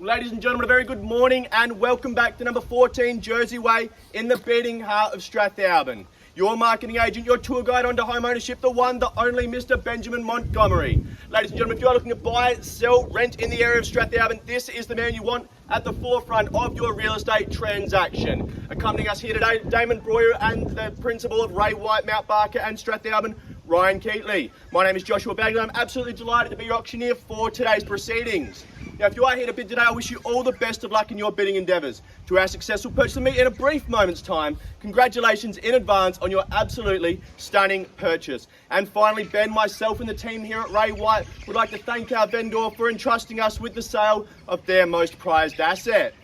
Ladies and gentlemen, a very good morning and welcome back to number 14 Jersey Way in the beating heart of Strathalbyn. Your marketing agent, your tour guide onto home ownership, the one, the only Mr. Benjamin Montgomery. Ladies and gentlemen, if you are looking to buy, sell, rent in the area of Strathalbyn, this is the man you want at the forefront of your real estate transaction. Accompanying us here today, Damon Breuer and the principal of Ray White, Mount Barker and Strathalbyn, Ryan Keatley. My name is Joshua Bagley. I'm absolutely delighted to be your auctioneer for today's proceedings. Now, if you are here to bid today, I wish you all the best of luck in your bidding endeavours. To our successful purchase of me in a brief moment's time, congratulations in advance on your absolutely stunning purchase. And finally, Ben, myself and the team here at Ray White would like to thank our vendor for entrusting us with the sale of their most prized asset.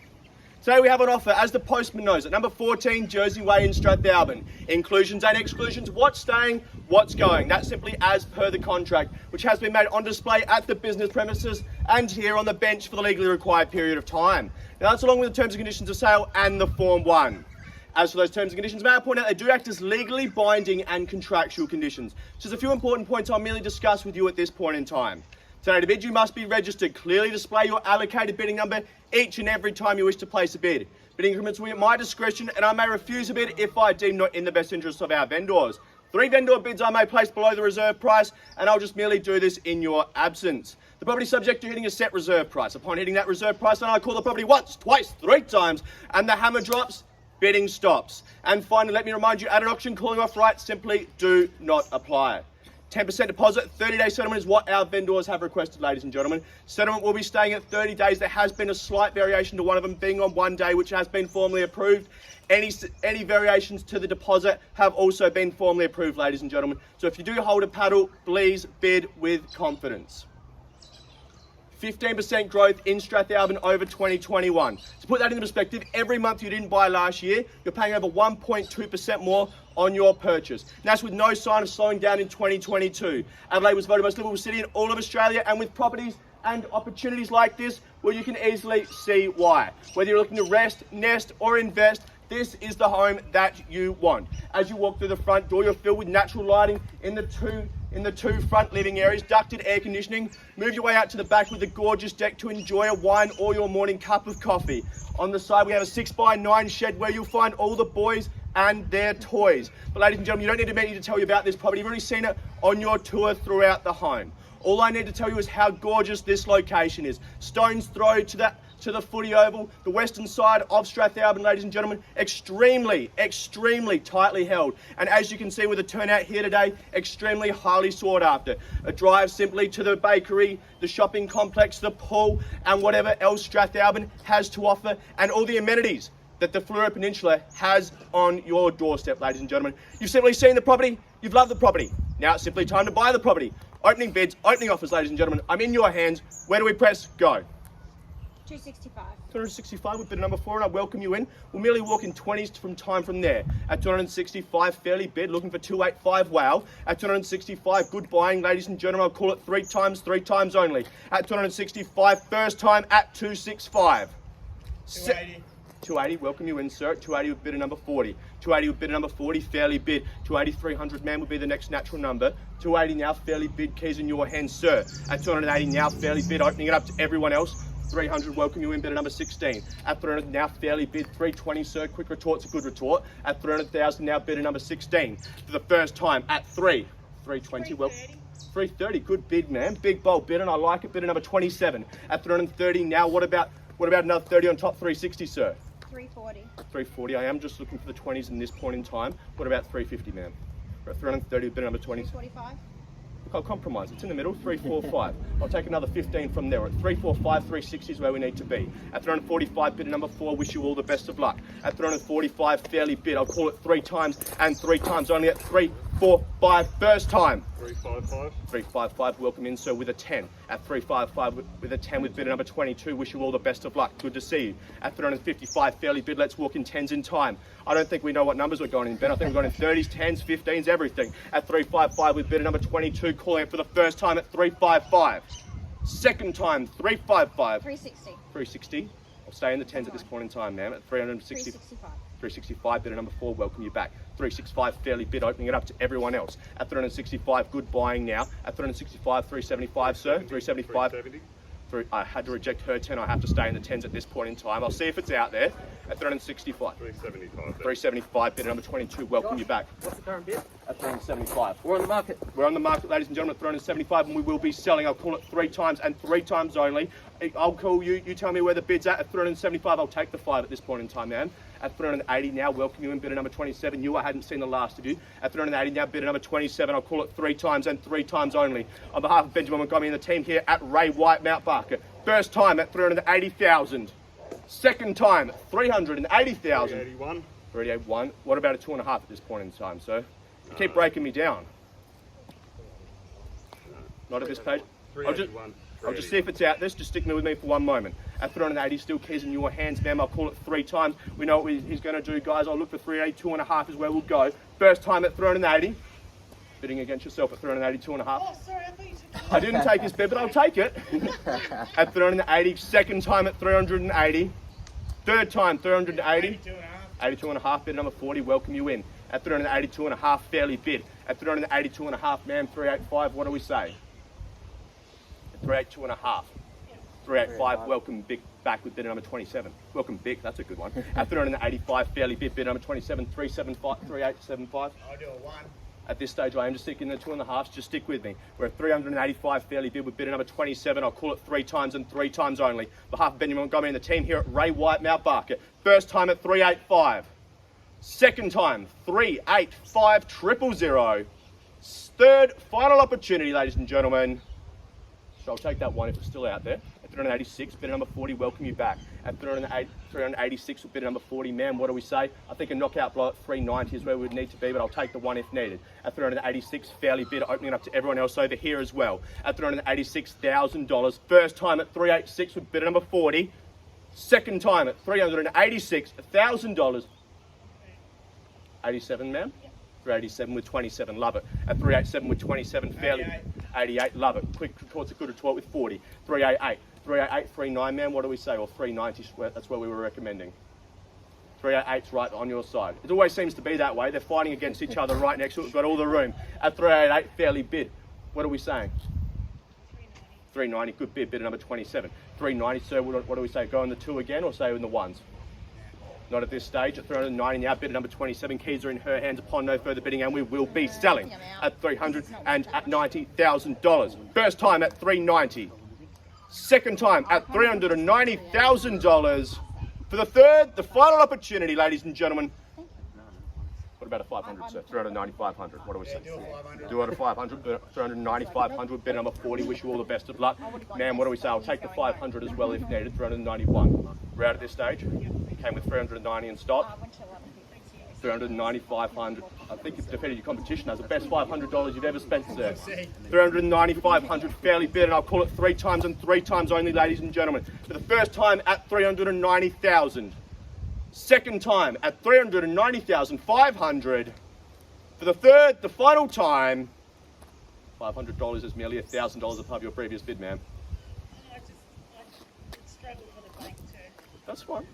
Today we have an offer, as the postman knows, at number 14 Jersey Way in Strathalbyn. Inclusions and exclusions, what's staying, what's going. That's simply as per the contract, which has been made on display at the business premises and here on the bench for the legally required period of time. Now that's along with the terms and conditions of sale and the Form 1. As for those terms and conditions, may I point out they do act as legally binding and contractual conditions. So there's a few important points I'll merely discuss with you at this point in time. Today to bid, you must be registered. Clearly display your allocated bidding number each and every time you wish to place a bid. Bidding increments will be at my discretion and I may refuse a bid if I deem not in the best interests of our vendors. 3 vendor bids I may place below the reserve price and I'll just merely do this in your absence. The property is subject to hitting a set reserve price. Upon hitting that reserve price, then I call the property once, twice, 3 times and the hammer drops, bidding stops. And finally, let me remind you, at an auction, calling off rights simply do not apply. 10% deposit, 30-day settlement is what our vendors have requested, ladies and gentlemen. Settlement will be staying at 30 days. There has been a slight variation to one of them being on 1 day, which has been formally approved. Any variations to the deposit have also been formally approved, ladies and gentlemen. So if you do hold a paddle, please bid with confidence. 15% growth in Strathalbyn over 2021. To put that into perspective, every month you didn't buy last year, you're paying over 1.2% more on your purchase. And that's with no sign of slowing down in 2022. Adelaide was voted most livable city in all of Australia, and with properties and opportunities like this, well, you can easily see why. Whether you're looking to rest, nest, or invest, this is the home that you want. As you walk through the front door, you're filled with natural lighting in the two front living areas, ducted air conditioning. Move your way out to the back with a gorgeous deck to enjoy a wine or your morning cup of coffee. On the side, we have a 6x9 shed where you'll find all the boys and their toys. But ladies and gentlemen, you don't need me to tell you about this property. You've already seen it on your tour throughout the home. All I need to tell you is how gorgeous this location is. Stone's throw to the footy oval, the western side of Strathalbyn, ladies and gentlemen, extremely tightly held. And as you can see with the turnout here today, extremely highly sought after. A drive simply to the bakery, the shopping complex, the pool, and whatever else Strathalbyn has to offer, and all the amenities that the Fleurieu Peninsula has on your doorstep, ladies and gentlemen. You've simply seen the property, you've loved the property. Now it's simply time to buy the property. Opening bids, opening offers, ladies and gentlemen. I'm in your hands. Where do we press? Go. 265. 265 with bid number 4, and I welcome you in. We'll merely walk in 20s from there. At 265, fairly bid, looking for 285, wow. At 265, good buying, ladies and gentlemen. I'll call it 3 times only. At 265, first time at 265. 280. 280, welcome you in, sir. 280 with bidder number 40. 280 with bidder number 40, fairly bid. 280, 300 man would be the next natural number. 280 now, fairly bid, keys in your hands, sir. At 280 now, fairly bid, opening it up to everyone else. 300, welcome you in, bidder number 16. At 300 now, fairly bid, 320, sir. Quick retort's a good retort. At 300,000 now, bidder number 16. For the first time at 320, well, 330, good bid, man. Big bold bid, and I like it. Bidder number 27. At 330 now, what about another 30 on top? 360, sir. 340. 340. I am just looking for the 20s in this point in time. What about 350, ma'am? We're at 330, bid number 20. 345. Look, I'll compromise. It's in the middle. 345. I'll take another 15 from there. At 345, 360 is where we need to be. At 345, bid number 4. Wish you all the best of luck. At 345, fairly bid. I'll call it 3 times and 3 times only. At 3, 4, 5, first time. 355. 355, welcome in, sir, with a 10. At 355 with a 10 with bidder number 22, wish you all the best of luck. Good to see you. At 355, fairly bid, let's walk in 10s in time. I don't think we know what numbers we're going in, Ben. I think we're going in 30s, 10s, 15s, everything. At 355 with bidder number 22, calling it for the first time at 355. Second time, 355. 360. 360. I'll stay in the 10s at this point in time, ma'am. At 360. 365. 365, bidder number 4, welcome you back. 365, fairly bid, opening it up to everyone else. At 365, good buying now. At 365, 375, sir. 375. I had to reject her 10. I have to stay in the 10s at this point in time. I'll see if it's out there at 365. 375. 375, bid number 22. Welcome you back. What's the current bid? At 375. We're on the market. We're on the market, ladies and gentlemen, at 375, and we will be selling. I'll call it 3 times and 3 times only. I'll call you. You tell me where the bid's at 375. I'll take the 5 at this point in time, man. At 380 now, welcome you in, bidder number 27. I hadn't seen the last of you. At 380 now, bidder number 27. I'll call it 3 times and 3 times only. On behalf of Benjamin Montgomery and the team here at Ray White, Mount Barker. First time at 380,000. Second time, 380,000. 381. 381. What about a 2.5 at this point in time, sir? You keep breaking me down. Not at this page. 381. I'll just see if it's out. Just stick with me for one moment. At 380, still keys in your hands, ma'am. I'll call it 3 times. We know what he's going to do, guys. I'll look for 380, 2.5 is where we'll go. First time at 380. Bidding against yourself at 380, 2.5. Oh, sorry, I thought you said. I didn't take his bid, but I'll take it. At 380. Second time at 380. Third time, 380. 82.5, bid number 40. Welcome you in. At 382.5, fairly bid. At 382.5, ma'am, 385. What do we say? 382.5. 385, welcome Big back with bid number 27. Welcome Big, that's a good one. At 385, fairly bid, bid number 27, 3875. I'll do a 1. At this stage, I am just sticking the 2.5s, just stick with me. We're at 385, fairly bid with bid number 27. I'll call it 3 times and 3 times only. On behalf of Benjamin Montgomery and the team here at Ray White, Mount Barker. First time at 385. Second time, 385 000. Third, final opportunity, ladies and gentlemen. So I'll take that one if it's still out there. At 386, bidder number 40, welcome you back. At 386 with bidder number 40, man, what do we say? I think a knockout blow at 390 is where we would need to be, but I'll take the 1 if needed. At 386, fairly bid, opening it up to everyone else over here as well. At $386,000, first time at 386 with bidder number 40. Second time at $386,000. 87, ma'am? 387 with 27, love it. At 387 with 27, fairly. 88, love it. Quick retorts a good retort with 40. 388, 388, 39, man, what do we say? Or 390, that's where we were recommending. 388's right on your side. It always seems to be that way. They're fighting against each other right next to it. We've got all the room. At 388, fairly bid. What are we saying? 390, good bid, bidder number 27. 390, sir, what do we say? Go in the 2 again or say in the 1s? Not at this stage. At 390 now, bidder number 27. Keys are in her hands upon no further bidding, and we will be selling at $390,000. First time at 390. Second time at $390,000. For the third, the final opportunity, ladies and gentlemen. What about a 500, sir? 390,500. What do we say? Do it at 500. 390,500. Bidder number 40. Wish you all the best of luck. Man, what do we say? I'll take the 500 as well if needed. 391. We're out at this stage. Came with 390 in stock. 390,500. I think you've defeated your competition. That's the best $500 you've ever spent, sir. 390,500 fairly bid, and I'll call it 3 times and 3 times only, ladies and gentlemen. For the first time at 390,000. Second time at 390,500. For the third, the final time, $500 is merely $1,000 above your previous bid, ma'am. I struggle for the bank too. That's fine.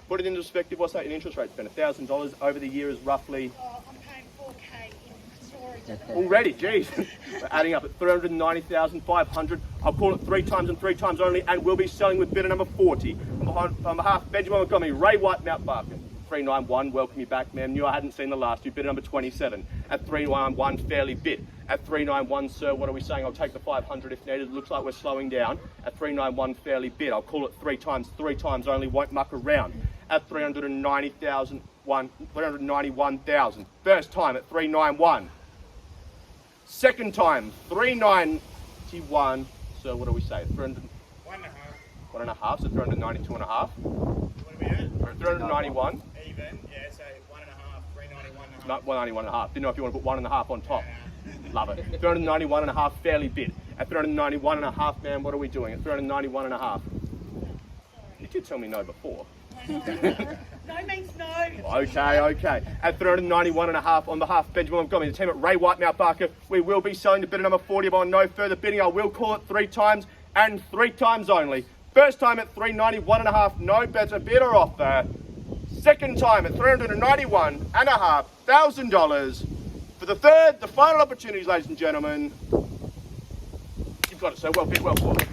Put it into perspective, what's that in interest rate? It's been $1,000 over the year is roughly... Oh, I'm paying 4K in storage. Already, geez. We're adding up at 390,500. I'll call it 3 times and 3 times only, and we'll be selling with bidder number 40. On behalf of Benjamin Montgomery, Ray White, Mount Barker. 391, welcome you back, ma'am. Knew I hadn't seen the last. You bidder number 27. At 391, fairly bid. At 391, sir, what are we saying? I'll take the 500 if needed. It looks like we're slowing down. At 391, fairly bid. I'll call it 3 times only, won't muck around. At 391,000. First time at 391. Second time, 391. So what do we say? 300. 1.5, so 392.5. What are we at? 391. Even, yeah, so 1.5, 391.5. Not 191.5. Didn't know if you want to put 1.5 on top. Love it. 391.5, fairly bid. At 391.5, man, what are we doing? At 391.5. You did tell me no before. No means no. Okay. At 391.5 on behalf of Benjamin Montgomery, the team at Ray White, Mount Barker, we will be selling to bidder number 40 on no further bidding. I will call it 3 times and 3 times only. First time at 391.5, no better bidder offer. Second time at $391,500. For the third, the final opportunities, ladies and gentlemen. You've got it, sir. Well bid, well fought.